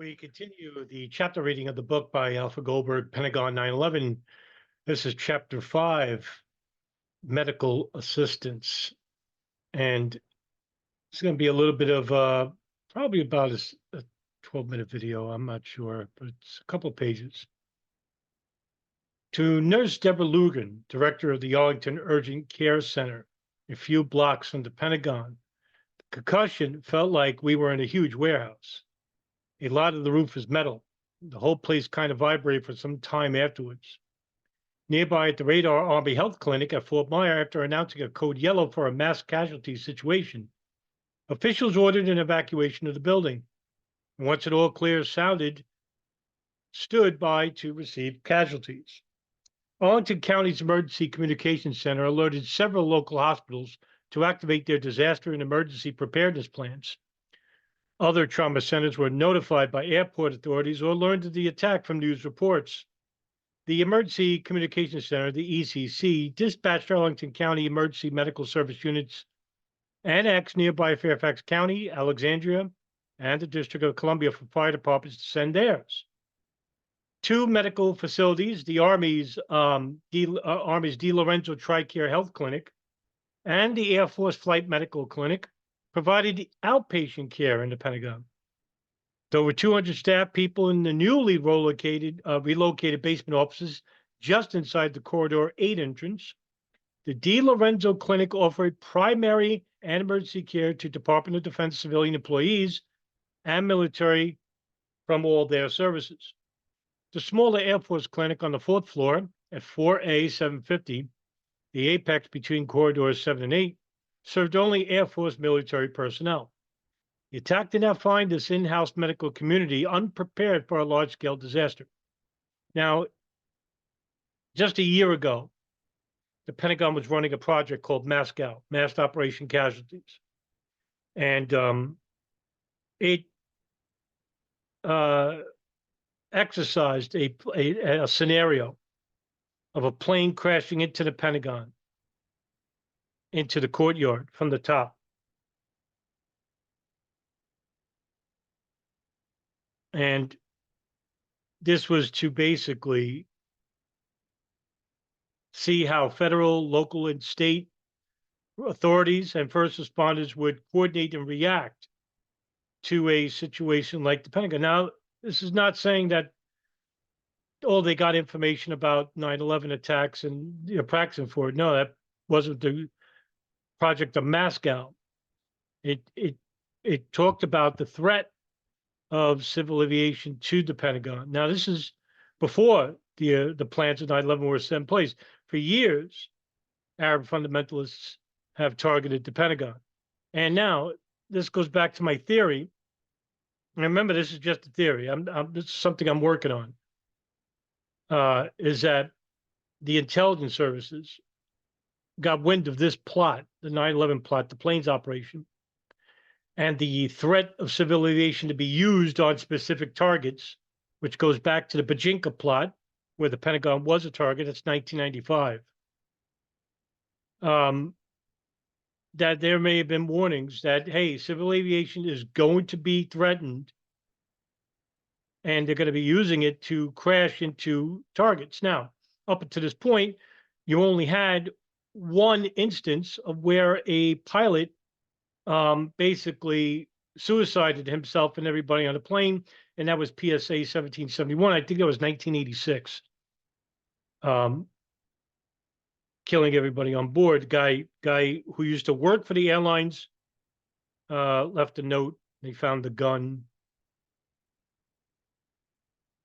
We continue the chapter reading of the book by Alfred Goldberg, Pentagon 9/11. This is chapter 5, Medical Assistance. And it's going to be a little bit of probably about a 12-minute video. I'm not sure, but it's a couple of pages. To Nurse Deborah Lugan, director of the Arlington Urgent Care Center, a few blocks from the Pentagon, the concussion felt like we were in a huge warehouse. A lot of the roof is metal. The whole place kind of vibrated for some time afterwards. Nearby at the Radar Army Health Clinic at Fort Myer, after announcing a code yellow for a mass casualty situation, officials ordered an evacuation of the building. And once it all clear sounded, stood by to receive casualties. Arlington County's Emergency Communications Center alerted several local hospitals to activate their disaster and emergency preparedness plans. Other trauma centers were notified by airport authorities or learned of the attack from news reports. The Emergency Communications Center, the ECC, dispatched Arlington County Emergency Medical Service units annexed nearby Fairfax County, Alexandria, and the District of Columbia for fire departments to send theirs. Two medical facilities, the Army's De Lorenzo Tri-Care Health Clinic and the Air Force Flight Medical Clinic, provided outpatient care in the Pentagon. There were 200 staff people in the newly relocated basement offices just inside the Corridor 8 entrance. The De Lorenzo Clinic offered primary and emergency care to Department of Defense civilian employees and military from all their services. The smaller Air Force Clinic on the fourth floor at 4A 750, the apex between corridors 7 and 8, served only Air Force military personnel. The attack did not find this in-house medical community unprepared for a large-scale disaster. Now, just a year ago, the Pentagon was running a project called MASCAL, Mass Operation Casualties. And it exercised a scenario of a plane crashing into the Pentagon, into the courtyard from the top. And this was to basically see how federal, local, and state authorities and first responders would coordinate and react to a situation like the Pentagon. Now, this is not saying that, they got information about 9/11 attacks and practicing for it. No, that wasn't the project of MASCAL. It talked about the threat of civil aviation to the Pentagon. Now, this is before the plans of 9/11 were set in place. For years, Arab fundamentalists have targeted the Pentagon. And now, this goes back to my theory. And remember, this is just a theory. This is something I'm working on. Is that the intelligence services got wind of this plot, the 9/11 plot, the planes operation, and the threat of civil aviation to be used on specific targets, which goes back to the Bajinka plot, where the Pentagon was a target. It's 1995. That there may have been warnings that, hey, civil aviation is going to be threatened, and they're going to be using it to crash into targets. Now, up until this point, you only had one instance of where a pilot basically suicided himself and everybody on the plane, and that was PSA 1771. I think that was 1986. Killing everybody on board. Guy who used to work for the airlines left a note. They found the gun,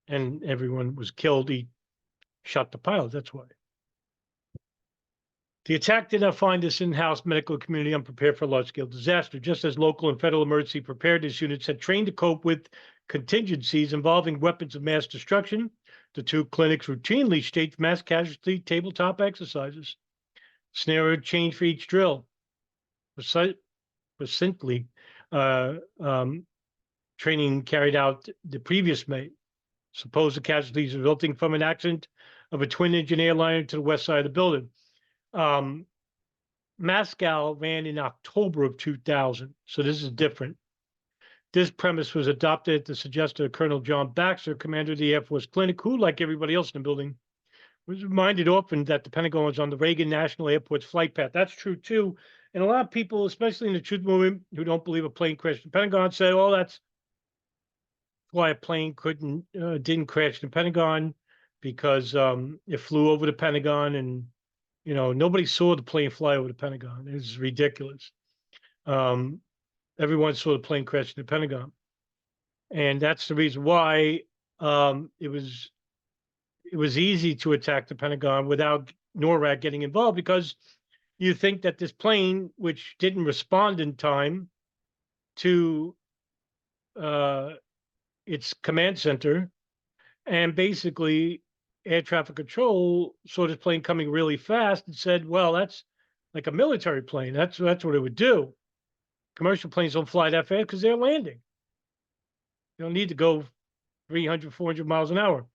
and everyone was killed. He shot the pilot. That's why. The attack did not find this in-house medical community unprepared for a large-scale disaster, just as local and federal emergency preparedness units had trained to cope with contingencies involving weapons of mass destruction. The two clinics routinely staged mass casualty tabletop exercises. Scenario change for each drill. Recently, training carried out the previous May. Supposed casualties resulting from an accident of a twin-engine airliner to the west side of the building. MASCAL ran in October of 2000, so this is different. This premise was adopted at the suggestion of Colonel John Baxter, commander of the Air Force Clinic, who, like everybody else in the building, was reminded often that the Pentagon was on the Reagan National Airport's flight path. That's true too. And a lot of people, especially in the truth movement, who don't believe a plane crashed the Pentagon, say, "Oh, that's why a plane didn't crash the Pentagon, because it flew over the Pentagon, and nobody saw the plane fly over the Pentagon. It's ridiculous. Um, Everyone saw the plane crash in the Pentagon, and that's the reason why it was easy to attack the Pentagon without NORAD getting involved, because you think that this plane, which didn't respond in time to its command center, and basically air traffic control saw this plane coming really fast and said, "Well, that's like a military plane. That's what it would do. Commercial planes don't fly that fast because they're landing. They don't need to go 300, 400 miles an hour."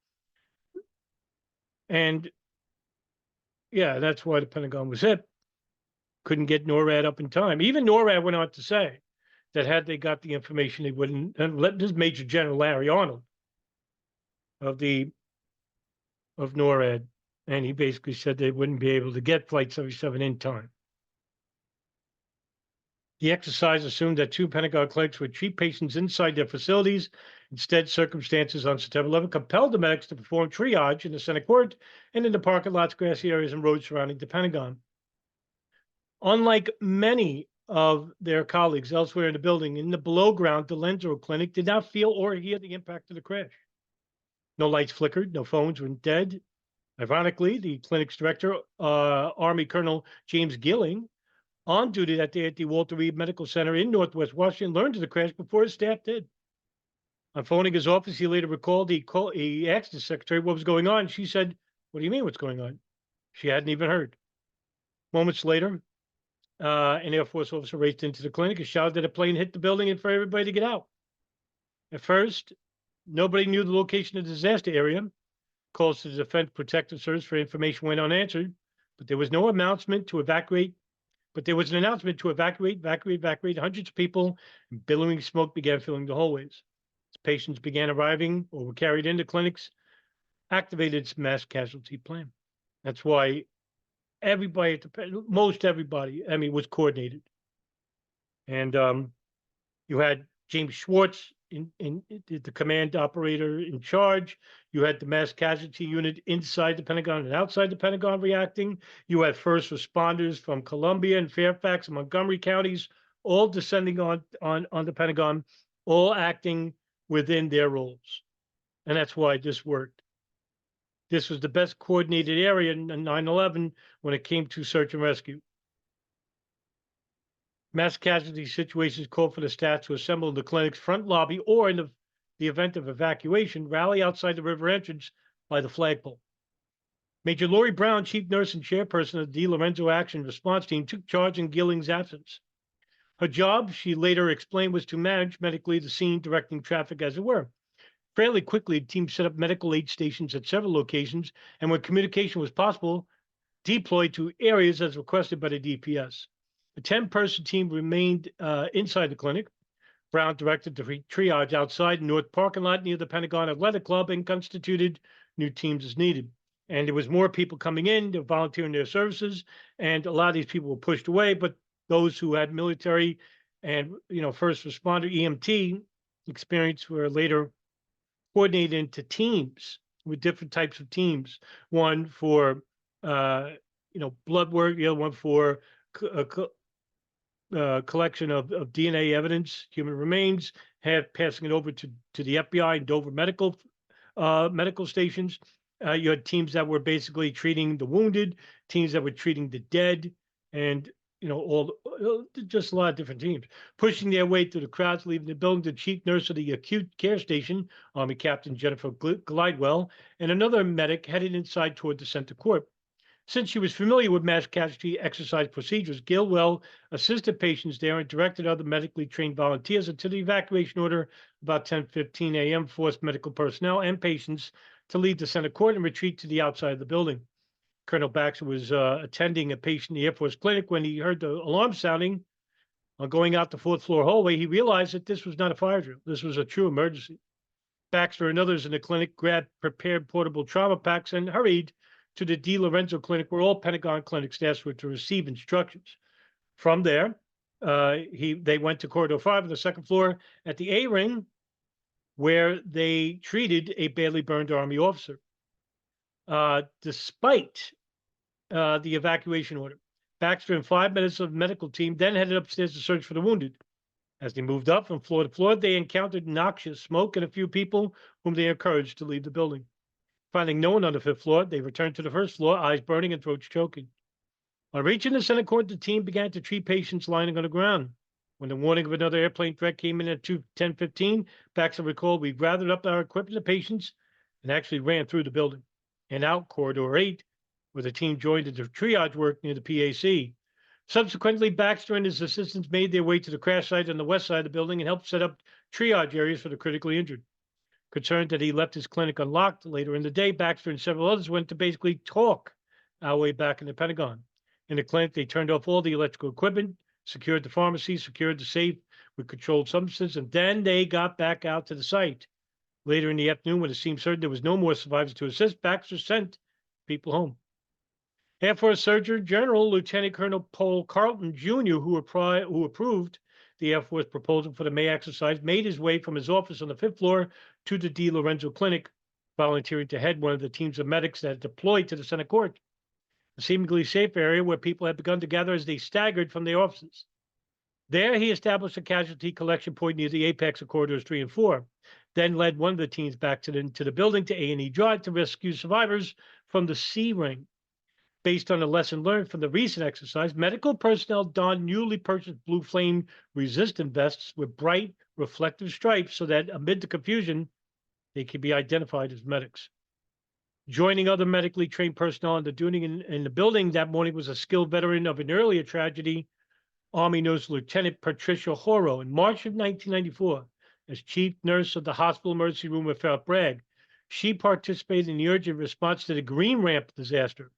And yeah, that's why the Pentagon was hit. Couldn't get NORAD up in time. Even NORAD went on to say that had they got the information, they wouldn't. And this is Major General Larry Arnold of NORAD, and he basically said they wouldn't be able to get Flight 77 in time. The exercise assumed that 2 Pentagon clinics would treat patients inside their facilities. Instead, circumstances on September 11 compelled the medics to perform triage in the Senate court and in the parking lots, grassy areas, and roads surrounding the Pentagon. Unlike many of their colleagues elsewhere in the building, in the below ground, DeLenzo Clinic did not feel or hear the impact of the crash. No lights flickered, no phones were dead. Ironically, the clinic's director, Army Colonel James Gilling, on duty that day at the Walter Reed Medical Center in Northwest Washington, learned of the crash before his staff did. On phoning his office, he later recalled he asked his secretary what was going on. She said, "What do you mean what's going on?" She hadn't even heard. Moments later, an Air Force officer raced into the clinic and shouted that a plane hit the building and for everybody to get out. At first, nobody knew the location of the disaster area. Calls to the Defense Protective Service for information went unanswered, but there was no announcement to evacuate. But there was an announcement to evacuate. Hundreds of people, and billowing smoke began filling the hallways. As patients began arriving or were carried into clinics, activated its mass casualty plan. That's why everybody, most everybody, was coordinated. And you had James Schwartz, the command operator in charge. You had the mass casualty unit inside the Pentagon and outside the Pentagon reacting. You had first responders from Columbia and Fairfax and Montgomery counties, all descending on the Pentagon, all acting within their roles. And that's why this worked. This was the best coordinated area in 9/11 when it came to search and rescue. Mass casualty situations called for the staff to assemble in the clinic's front lobby, or in the event of evacuation, rally outside the river entrance by the flagpole. Major Lori Brown, chief nurse and chairperson of the DiLorenzo Action Response Team, took charge in Gilling's absence. Her job, she later explained, was to manage medically the scene, directing traffic as it were. Fairly quickly, the team set up medical aid stations at several locations, and when communication was possible, deployed to areas as requested by the DPS. The 10-person team remained inside the clinic. Brown directed the triage outside the north parking lot near the Pentagon Athletic Club and constituted new teams as needed. And there was more people coming in, they're volunteering their services, and a lot of these people were pushed away, but those who had military and first responder EMT experience were later coordinated into teams with different types of teams. One for blood work, the other one for collection of DNA evidence, human remains, passing it over to the FBI and Dover medical stations. You had teams that were basically treating the wounded, teams that were treating the dead, and just a lot of different teams pushing their way through the crowds, leaving the building. The chief nurse of the acute care station, Army Captain Jennifer Glidewell, and another medic headed inside toward the center court. Since she was familiar with mass casualty exercise procedures, Gilwell assisted patients there and directed other medically trained volunteers until the evacuation order about 10:15 a.m. forced medical personnel and patients to leave the center court and retreat to the outside of the building. Colonel Baxter was attending a patient in the Air Force clinic when he heard the alarm sounding. On going out the fourth floor hallway, he realized that this was not a fire drill. This was a true emergency. Baxter and others in the clinic grabbed prepared portable trauma packs and hurried to the D. Lorenzo Clinic, where all Pentagon clinic staffs were to receive instructions. From there, they went to Corridor 5 on the second floor at the A ring, where they treated a badly burned Army officer. Despite the evacuation order, Baxter and 5 minutes of medical team then headed upstairs to search for the wounded. As they moved up from floor to floor, they encountered noxious smoke and a few people whom they encouraged to leave the building. Finding no one on the fifth floor, they returned to the first floor, eyes burning and throats choking. On reaching the center court, the team began to treat patients lying on the ground. When the warning of another airplane threat came in at 10:15, Baxter recalled, "We gathered up our equipment and patients and actually ran through the building and out Corridor 8, where the team joined in the triage work near the PAC. Subsequently, Baxter and his assistants made their way to the crash site on the west side of the building and helped set up triage areas for the critically injured. Concerned that he left his clinic unlocked later in the day, Baxter and several others went to basically talk our way back in the Pentagon. In the clinic, they turned off all the electrical equipment, secured the pharmacy, secured the safe with controlled substances, and then they got back out to the site. Later in the afternoon, when it seemed certain there was no more survivors to assist, Baxter sent people home. Air Force Surgeon General Lieutenant Colonel Paul Carlton Jr., who approved the Air Force proposal for the May exercise, made his way from his office on the fifth floor to the D. Lorenzo Clinic, volunteering to head one of the teams of medics that had deployed to the center court, a seemingly safe area where people had begun to gather as they staggered from their offices. There, he established a casualty collection point near the apex of corridors 3 and 4, then led one of the teams back to the building to A&E Drive to rescue survivors from the C ring. Based on a lesson learned from the recent exercise, medical personnel donned newly purchased blue flame resistant vests with bright reflective stripes so that amid the confusion, they could be identified as medics. Joining other medically trained personnel on the duty in the building that morning was a skilled veteran of an earlier tragedy, Army Nurse Lieutenant Patricia Horo. In March of 1994, as chief nurse of the hospital emergency room at Fort Bragg, she participated in the urgent response to the Green Ramp disaster,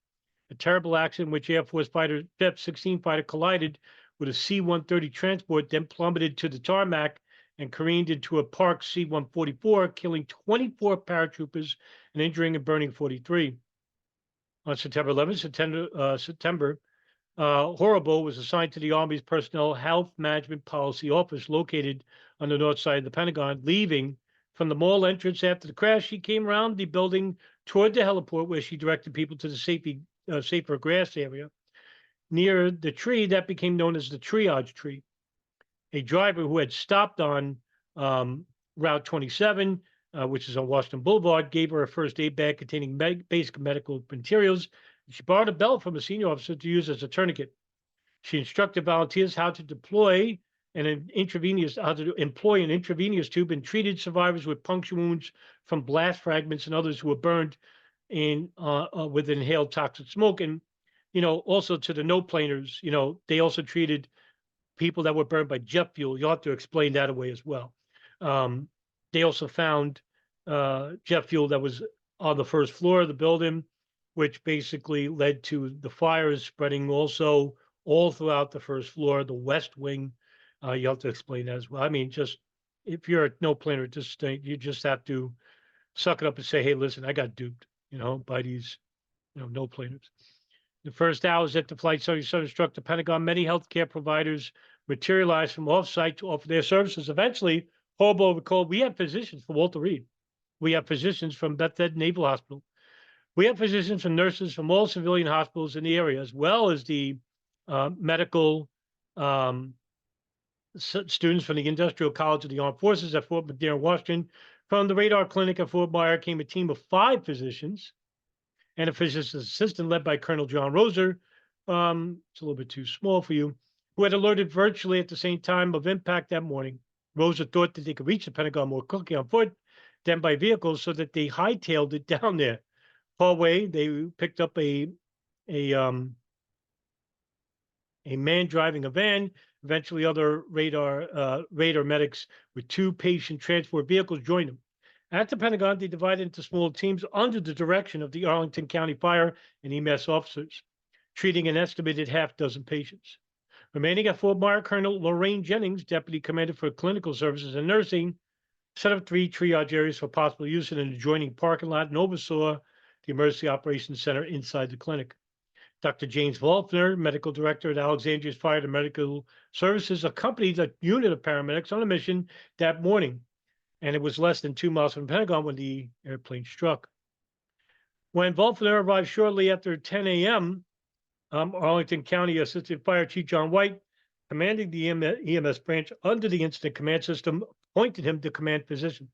a terrible accident in which Air Force fighter F-16 fighter collided with a C-130 transport, then plummeted to the tarmac and careened into a Park C-144, killing 24 paratroopers and injuring and burning 43. On September 11th, Horrible was assigned to the Army's Personnel Health Management Policy Office located on the north side of the Pentagon. Leaving from the mall entrance after the crash, she came around the building toward the heliport, where she directed people to the safer grass area near the tree that became known as the triage tree. A driver who had stopped on Route 27, which is on Washington Boulevard, gave her a first aid bag containing basic medical materials. She borrowed a belt from a senior officer to use as a tourniquet. She instructed volunteers how to employ an intravenous tube and treated survivors with puncture wounds from blast fragments and others who were burned with inhaled toxic smoke. And, also to the no-planers, they also treated people that were burned by jet fuel. You'll have to explain that away as well. They also found jet fuel that was on the first floor of the building, which basically led to the fires spreading also all throughout the first floor, the west wing. You have to explain that as well. I mean, just if you're a no-planer at this state, you just have to suck it up and say, hey, listen, I got duped, by these, no-planers. The first hours after Flight 77 struck the Pentagon, many healthcare providers materialized from off-site to offer their services. Eventually, Horrible recalled, we have physicians from Walter Reed. We have physicians from Bethesda Naval Hospital. We have physicians and nurses from all civilian hospitals in the area, as well as the medical students from the Industrial College of the Armed Forces at Fort McNair, Washington. From the radar clinic at Fort Myer came a team of 5 physicians and a physician's assistant led by Colonel John Roser. It's a little bit too small for you, who had alerted virtually at the same time of impact that morning. Roser thought that they could reach the Pentagon more quickly on foot than by vehicles, so that they hightailed it down there. Hallway, they picked up a man driving a van. Eventually, other radar medics with 2 patient transport vehicles joined them. At the Pentagon, they divided into small teams under the direction of the Arlington County Fire and EMS officers, treating an estimated half dozen patients. Remaining at Fort Myer, Colonel Lorraine Jennings, Deputy Commander for Clinical Services and Nursing, set up 3 triage areas for possible use in an adjoining parking lot and oversaw the Emergency Operations Center inside the clinic. Dr. James Wolfner, Medical Director at Alexandria's Fire and Medical Services, accompanied a unit of paramedics on a mission that morning, and it was less than 2 miles from the Pentagon when the airplane struck. When Wolfner arrived shortly after 10 a.m., Arlington County Assistant Fire Chief John White, commanding the EMS branch under the Incident Command System, appointed him the command position.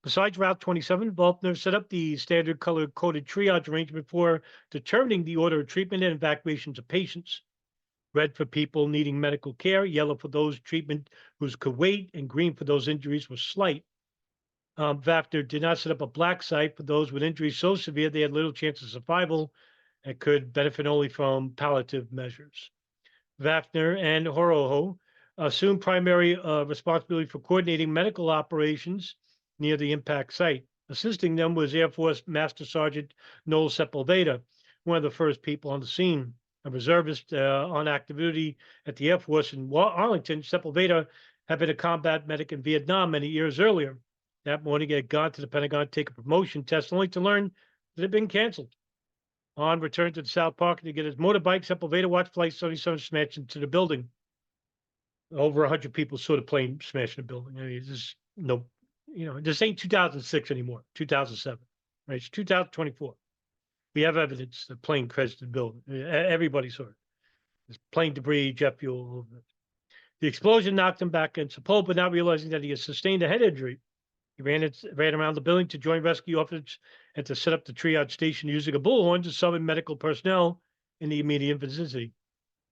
Besides Route 27, Wolfner set up the standard color-coded triage arrangement for determining the order of treatment and evacuations of patients. Red for people needing medical care, yellow for those treatment whose could wait, and green for those injuries were slight. Wolfner did not set up a black site for those with injuries so severe they had little chance of survival and could benefit only from palliative measures. Wolfner and Horoho assumed primary responsibility for coordinating medical operations near the impact site. Assisting them was Air Force Master Sergeant Noel Sepulveda, one of the first people on the scene. A reservist on active duty at the Air Force in Arlington, Sepulveda had been a combat medic in Vietnam many years earlier. That morning, he had gone to the Pentagon to take a promotion test, only to learn that it had been canceled. On return to the South Park to get his motorbike, Sepulveda watched Flight 77 smash into the building. Over 100 people saw the plane smash the building. I mean, there's no, this ain't 2006 anymore, 2007, right? It's 2024. We have evidence the plane crashed the building. Everybody saw it. There's plane debris, jet fuel. The explosion knocked him back against the pole, but not realizing that he had sustained a head injury. He ran around the building to join rescue efforts and to set up the triage station using a bullhorn to summon medical personnel in the immediate vicinity.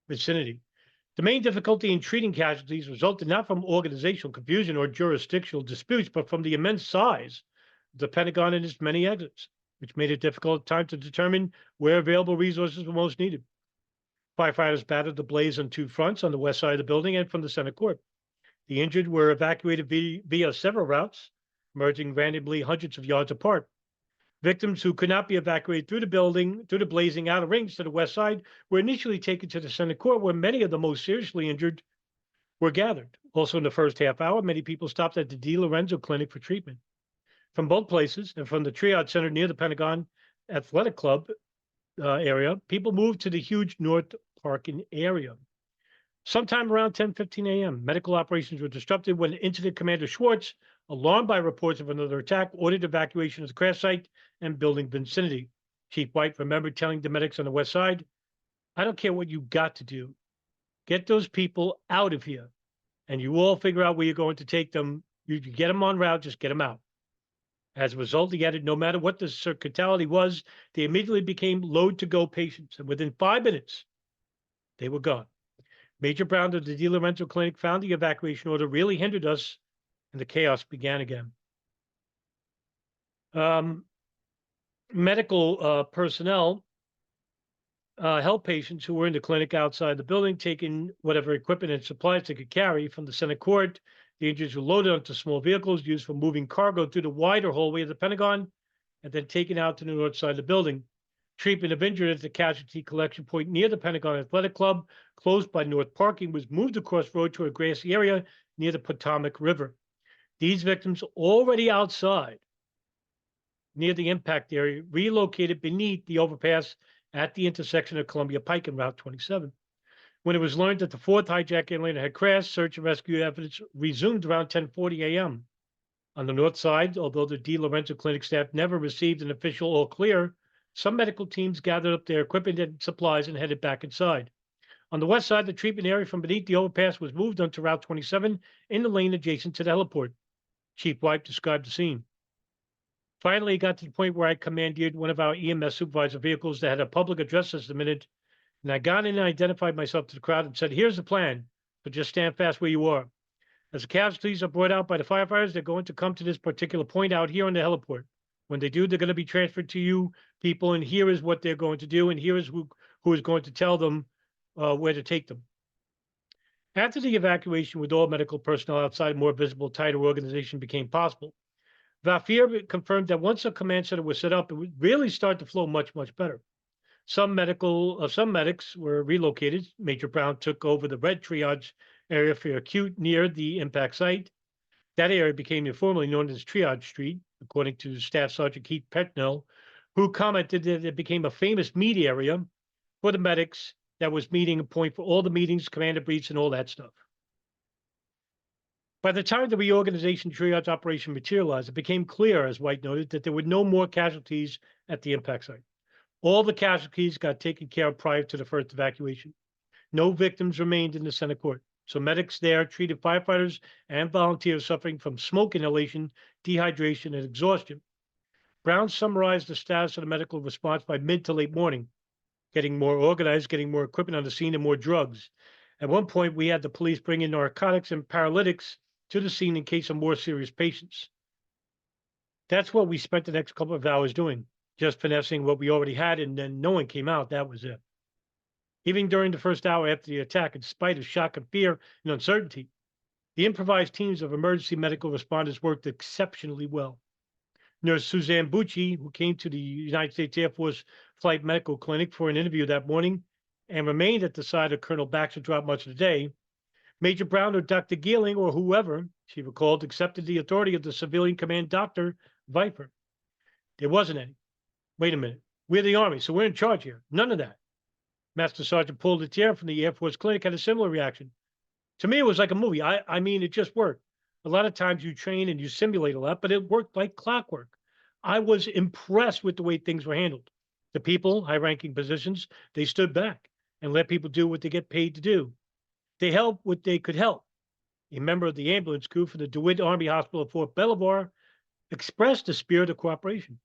The main difficulty in treating casualties resulted not from organizational confusion or jurisdictional disputes, but from the immense size of the Pentagon and its many exits, which made it difficult at times to determine where available resources were most needed. Firefighters battled the blaze on 2 fronts, on the west side of the building and from the center court. The injured were evacuated via several routes, emerging randomly hundreds of yards apart. Victims who could not be evacuated through the blazing outer rings to the west side, were initially taken to the center court, where many of the most seriously injured were gathered. Also, in the first half hour, many people stopped at the Di Lorenzo Clinic for treatment. From both places, and from the triage center near the Pentagon Athletic Club area, people moved to the huge North Parking area. Sometime around 10:15 a.m., medical operations were disrupted when Incident Commander Schwartz, alarmed by reports of another attack, ordered evacuation of the crash site and building vicinity. Chief White remembered telling the medics on the west side, "I don't care what you got to do. Get those people out of here, and you all figure out where you're going to take them. You get them en route, just get them out." As a result, he added, no matter what the circuitality was, they immediately became load-to-go patients, and within 5 minutes, they were gone. Major Brown of the Di Lorenzo Clinic found the evacuation order really hindered us, and the chaos began again. Medical personnel helped patients who were in the clinic outside the building, taking whatever equipment and supplies they could carry from the center court. The injuries were loaded onto small vehicles used for moving cargo through the wider hallway of the Pentagon and then taken out to the north side of the building. Treatment of injured at the casualty collection point near the Pentagon Athletic Club, close by North Parking, was moved across road to a grassy area near the Potomac River. These victims, already outside near the impact area, relocated beneath the overpass at the intersection of Columbia Pike and Route 27. When it was learned that the 4th hijack airliner had crashed, search and rescue efforts resumed around 10:40 a.m. On the north side, although the Di Lorenzo Clinic staff never received an official all clear, some medical teams gathered up their equipment and supplies and headed back inside. On the west side, the treatment area from beneath the overpass was moved onto Route 27 in the lane adjacent to the heliport. Chief White described the scene. Finally, it got to the point where I commandeered one of our EMS supervisor vehicles that had a public address system in it, and I got in and identified myself to the crowd and said, "Here's the plan, but just stand fast where you are. As the casualties are brought out by the firefighters, they're going to come to this particular point out here on the heliport. When they do, they're going to be transferred to you people, and here is what they're going to do, and here is who is going to tell them where to take them." After the evacuation with all medical personnel outside, more visible, tighter organization became possible. Valfier confirmed that once a command center was set up, it would really start to flow much, much better. Some medics were relocated. Major Brown took over the red triage area for acute near the impact site. That area became informally known as Triage Street, according to Staff Sergeant Keith Petnell, who commented that it became a famous meet area for the medics that was meeting point for all the meetings, commander briefs, and all that stuff. By the time the reorganization triage operation materialized, it became clear, as White noted, that there were no more casualties at the impact site. All the casualties got taken care of prior to the first evacuation. No victims remained in the center court. So medics there treated firefighters and volunteers suffering from smoke inhalation, dehydration, and exhaustion. Brown summarized the status of the medical response by mid to late morning, getting more organized, getting more equipment on the scene, and more drugs. At one point, we had the police bring in narcotics and paralytics to the scene in case of more serious patients. That's what we spent the next couple of hours doing, just finessing what we already had, and then no one came out. That was it. Even during the first hour after the attack, in spite of shock and fear and uncertainty, the improvised teams of emergency medical responders worked exceptionally well. Nurse Suzanne Bucci, who came to the United States Air Force Flight Medical Clinic for an interview that morning and remained at the side of Colonel Baxter throughout much of the day, Major Brown or Dr. Geeling or whoever, she recalled, accepted the authority of the civilian command doctor, Viper. There wasn't any. Wait a minute. We're the Army, so we're in charge here. None of that. Master Sergeant Paul Letier from the Air Force Clinic had a similar reaction. To me, it was like a movie. I mean, it just worked. A lot of times you train and you simulate a lot, but it worked like clockwork. I was impressed with the way things were handled. The people, high-ranking positions, they stood back and let people do what they get paid to do. They helped what they could help. A member of the ambulance crew for the DeWitt Army Hospital at Fort Belvoir expressed a spirit of cooperation.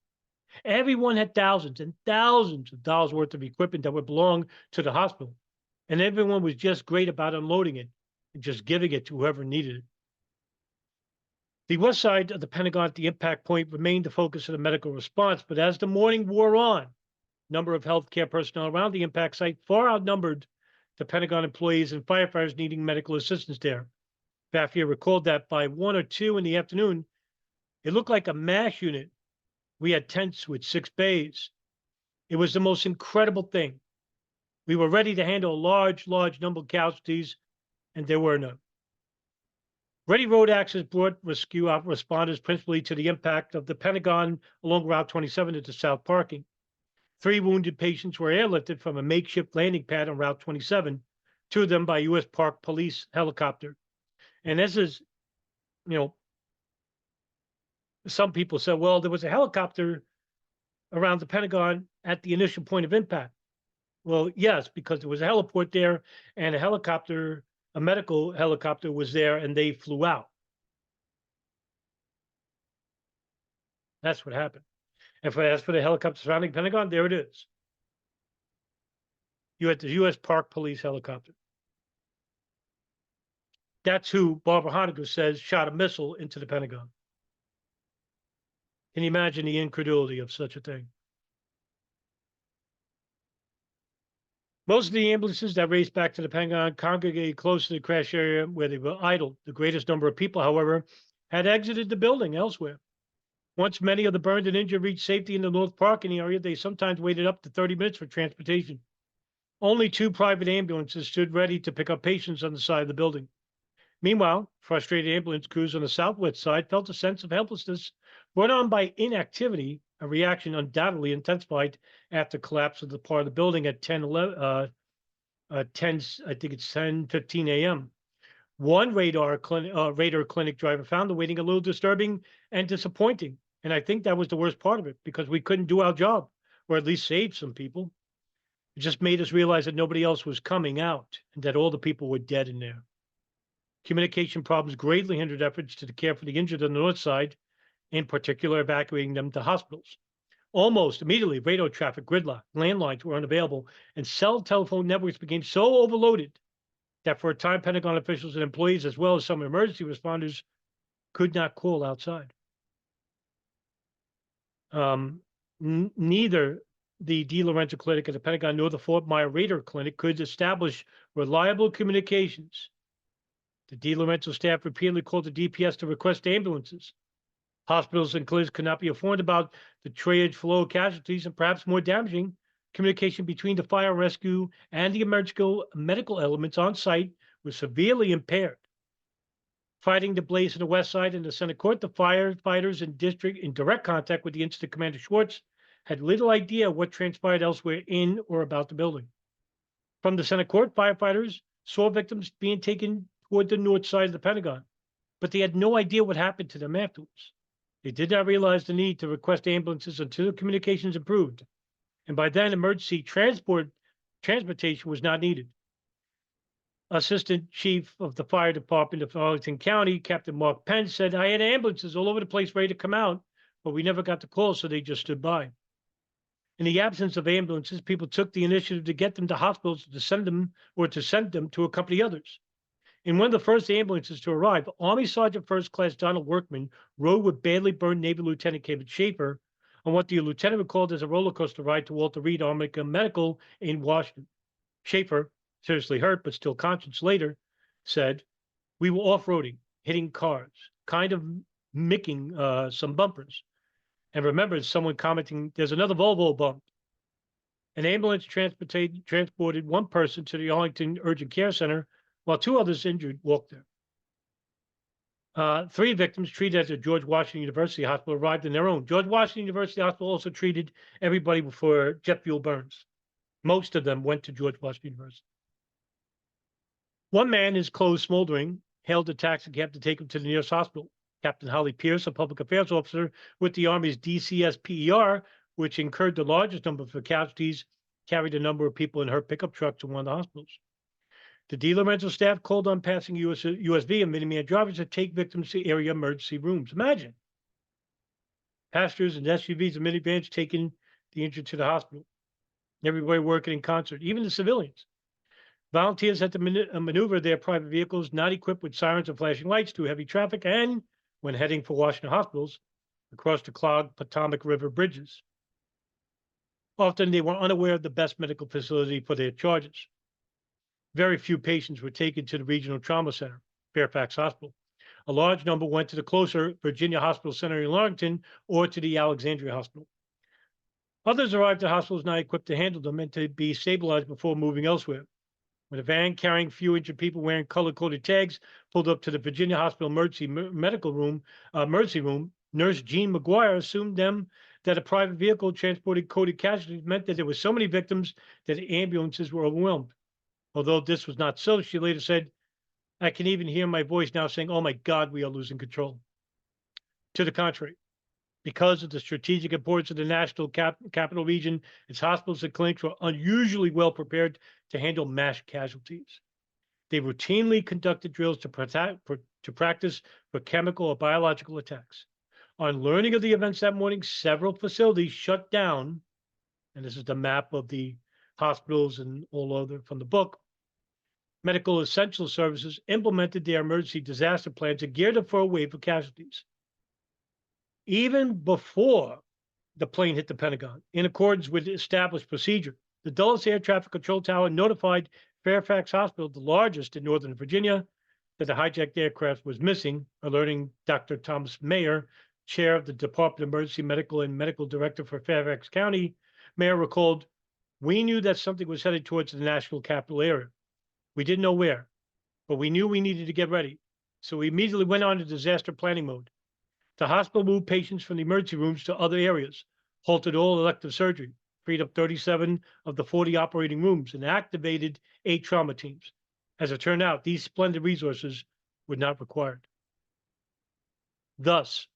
Everyone had thousands and thousands of dollars worth of equipment that would belong to the hospital, and everyone was just great about unloading it and just giving it to whoever needed it. The west side of the Pentagon at the impact point remained the focus of the medical response, but as the morning wore on, number of healthcare personnel around the impact site far outnumbered the Pentagon employees and firefighters needing medical assistance there. Baffier recalled that by 1 or 2 in the afternoon, it looked like a MASH unit. We had tents with 6 bays. It was the most incredible thing. We were ready to handle a large number of casualties, and there were none. Ready road access brought rescue responders principally to the impact of the Pentagon along Route 27 into South Parking. 3 wounded patients were airlifted from a makeshift landing pad on Route 27, 2 of them by U.S. Park Police helicopter. And this is, some people said, well, there was a helicopter around the Pentagon at the initial point of impact. Well, yes, because there was a heliport there and a medical helicopter was there and they flew out. That's what happened. And as for the helicopter surrounding Pentagon, there it is. You had the U.S. Park Police helicopter. That's who Barbara Honecker says shot a missile into the Pentagon. Can you imagine the incredulity of such a thing? Most of the ambulances that raced back to the Pentagon congregated close to the crash area where they were idled. The greatest number of people, however, had exited the building elsewhere. Once many of the burned and injured reached safety in the North Parking area, they sometimes waited up to 30 minutes for transportation. Only 2 private ambulances stood ready to pick up patients on the side of the building. Meanwhile, frustrated ambulance crews on the southwest side felt a sense of helplessness brought on by inactivity, a reaction undoubtedly intensified after collapse of the part of the building at 10:15 a.m. One radar clinic driver found the waiting a little disturbing and disappointing. And I think that was the worst part of it because we couldn't do our job, or at least save some people. It just made us realize that nobody else was coming out and that all the people were dead in there. Communication problems greatly hindered efforts to care for the injured on the north side, in particular evacuating them to hospitals. Almost immediately, radio traffic gridlocked, landlines were unavailable, and cell telephone networks became so overloaded that for a time, Pentagon officials and employees, as well as some emergency responders, could not call outside. Neither the DeLorenzo Clinic at the Pentagon nor the Fort Myer Radar Clinic could establish reliable communications. The DeLorenzo staff repeatedly called the DPS to request ambulances. Hospitals and clinics could not be informed about the triage flow of casualties, and perhaps more damaging, Communication between the fire rescue and the emergency medical elements on site was severely impaired. Fighting the blaze in the west side in the center court, the firefighters in district in direct contact with the incident commander Schwartz had little idea what transpired elsewhere in or about the building. From the center court, firefighters saw victims being taken toward the north side of the Pentagon, but they had no idea what happened to them afterwards. They did not realize the need to request ambulances until the communications improved, and by then emergency transportation was not needed. Assistant Chief of the Fire Department of Arlington County, Captain Mark Penn, said, "I had ambulances all over the place ready to come out, but we never got the call, so they just stood by." In the absence of ambulances, people took the initiative to get them to hospitals to send them to accompany others. In one of the first ambulances to arrive, Army Sergeant First Class Donald Workman rode with badly burned Navy Lieutenant Kevin Schaefer on what the lieutenant recalled as a roller coaster ride to Walter Reed Army Medical in Washington. Schaefer, seriously hurt but still conscious later, said, "We were off-roading, hitting cars, kind of micking some bumpers, and remembered someone commenting, 'There's another Volvo bump.'" An ambulance transported one person to the Arlington Urgent Care Center, while two others injured walked there. Three victims treated at the George Washington University Hospital arrived in their own. George Washington University Hospital also treated everybody for jet fuel burns. Most of them went to George Washington University. One man, his clothes smoldering, hailed a taxi cab to take him to the nearest hospital. Captain Holly Pierce, a public affairs officer with the Army's DCSPER, which incurred the largest number of casualties, carried a number of people in her pickup truck to one of the hospitals. The dealer rental staff called on passing USV and Minuteman drivers to take victims to area emergency rooms. Imagine passengers and SUVs and minivans taking the injured to the hospital. Everybody working in concert, even the civilians. Volunteers had to maneuver their private vehicles not equipped with sirens and flashing lights through heavy traffic and, when heading for Washington hospitals, across the clogged Potomac River bridges. Often they were unaware of the best medical facility for their charges. Very few patients were taken to the Regional Trauma Center, Fairfax Hospital. A large number went to the closer Virginia Hospital Center in Arlington or to the Alexandria Hospital. Others arrived at hospitals not equipped to handle them and to be stabilized before moving elsewhere. When a van carrying a few injured people wearing color-coded tags pulled up to the Virginia Hospital emergency room, Nurse Jean McGuire assumed that a private vehicle transporting coded casualties meant that there were so many victims that ambulances were overwhelmed. Although this was not so, she later said, "I can even hear my voice now saying, 'Oh my God, we are losing control.'" To the contrary, because of the strategic importance of the national capital region, its hospitals and clinics were unusually well prepared to handle mass casualties. They routinely conducted drills to practice for chemical or biological attacks. On learning of the events that morning, several facilities shut down, and this is the map of the hospitals and all other from the book. Medical essential services implemented their emergency disaster plans and geared up for a wave of casualties. Even before the plane hit the Pentagon, in accordance with established procedure, the Dulles Air Traffic Control Tower notified Fairfax Hospital, the largest in Northern Virginia, that the hijacked aircraft was missing, alerting Dr. Thomas Mayer, chair of the Department of Emergency Medical and medical director for Fairfax County. Mayer recalled, "We knew that something was headed towards the national capital area. We didn't know where, but we knew we needed to get ready. So we immediately went on to disaster planning mode. The hospital moved patients from the emergency rooms to other areas, halted all elective surgery, freed up 37 of the 40 operating rooms, and activated 8 trauma teams. As it turned out, these splendid resources were not required." Thus,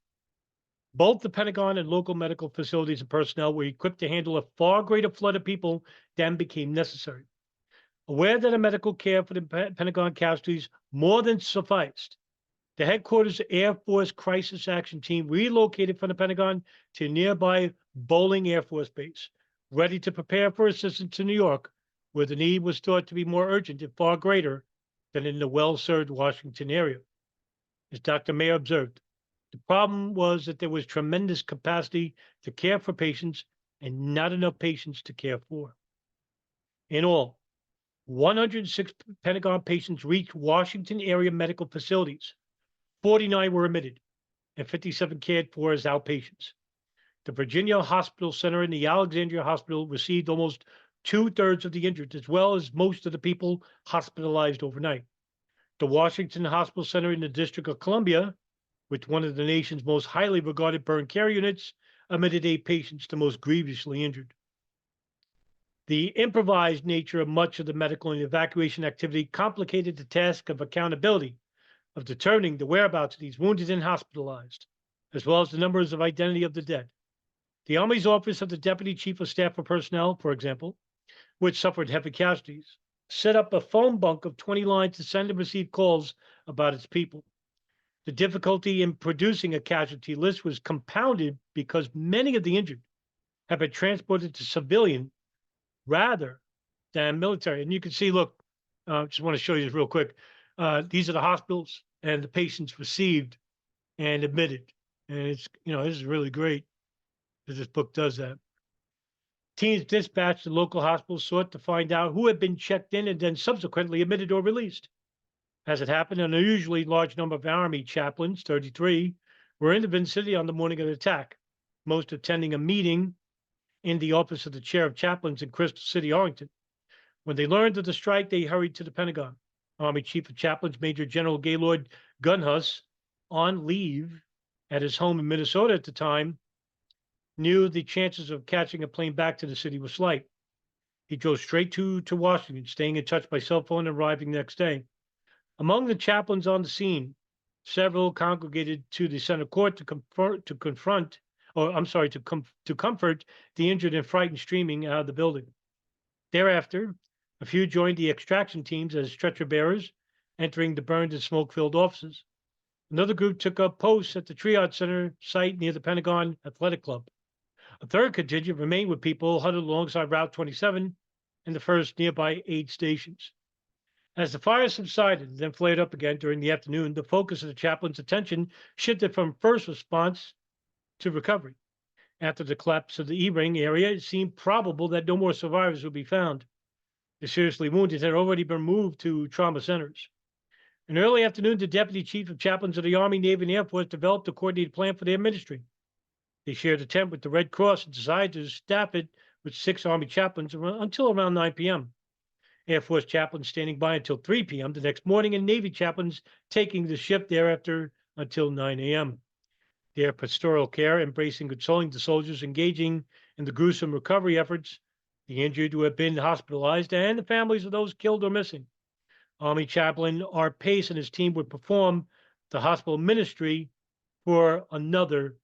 both the Pentagon and local medical facilities and personnel were equipped to handle a far greater flood of people than became necessary. Aware that a medical care for the Pentagon casualties more than sufficed, the headquarters Air Force Crisis Action Team relocated from the Pentagon to nearby Bolling Air Force Base, ready to prepare for assistance to New York, where the need was thought to be more urgent and far greater than in the well-served Washington area. As Dr. Mayer observed, the problem was that there was tremendous capacity to care for patients and not enough patients to care for. In all, 106 Pentagon patients reached Washington area medical facilities. 49 were admitted, and 57 cared for as outpatients. The Virginia Hospital Center and the Alexandria Hospital received almost two-thirds of the injured, as well as most of the people hospitalized overnight. The Washington Hospital Center in the District of Columbia, with one of the nation's most highly regarded burn care units, admitted 8 patients, the most grievously injured. The improvised nature of much of the medical and evacuation activity complicated the task of accountability, of determining the whereabouts of these wounded and hospitalized, as well as the numbers of identity of the dead. The Army's Office of the Deputy Chief of Staff for Personnel, for example, which suffered heavy casualties, set up a phone bunk of 20 lines to send and receive calls about its people. The difficulty in producing a casualty list was compounded because many of the injured have been transported to civilian rather than military. And you can see, look, just want to show you this real quick. These are the hospitals and the patients received and admitted. And it's, this is really great that this book does that. Teams dispatched to local hospitals sought to find out who had been checked in and then subsequently admitted or released. As it happened, an unusually large number of Army chaplains, 33, were in the vicinity on the morning of the attack, most attending a meeting in the office of the chair of chaplains in Crystal City, Arlington. When they learned of the strike, they hurried to the Pentagon. Army Chief of Chaplains Major General Gaylord Gunhus, on leave at his home in Minnesota at the time, knew the chances of catching a plane back to the city were slight. He drove straight to Washington, staying in touch by cell phone and arriving the next day. Among the chaplains on the scene, several congregated to the center court to comfort the injured and frightened streaming out of the building. Thereafter, a few joined the extraction teams as stretcher bearers, entering the burned and smoke-filled offices. Another group took up posts at the triage center site near the Pentagon Athletic Club. A third contingent remained with people huddled alongside Route 27 and the first nearby aid stations. As the fire subsided and then flared up again during the afternoon, the focus of the chaplain's attention shifted from first response to recovery. After the collapse of the E-ring area, it seemed probable that no more survivors would be found. The seriously wounded had already been moved to trauma centers. In early afternoon, the Deputy Chief of Chaplains of the Army, Navy, and Air Force developed a coordinated plan for their ministry. They shared a tent with the Red Cross and decided to staff it with 6 Army chaplains until around 9 p.m. Air Force chaplains standing by until 3 p.m. the next morning, and Navy chaplains taking the shift thereafter until 9 a.m. Their pastoral care, embracing consoling the soldiers, engaging in the gruesome recovery efforts, the injured who have been hospitalized, and the families of those killed or missing. Army chaplain Art Pace and his team would perform the hospital ministry for another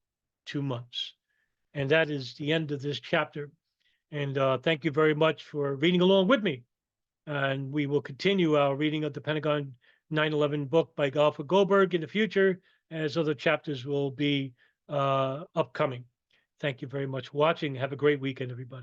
2 months. And that is the end of this chapter. And thank you very much for reading along with me. And we will continue our reading of the Pentagon 9/11 book by Alfred Goldberg in the future, as other chapters will be upcoming. Thank you very much for watching. Have a great weekend, everybody.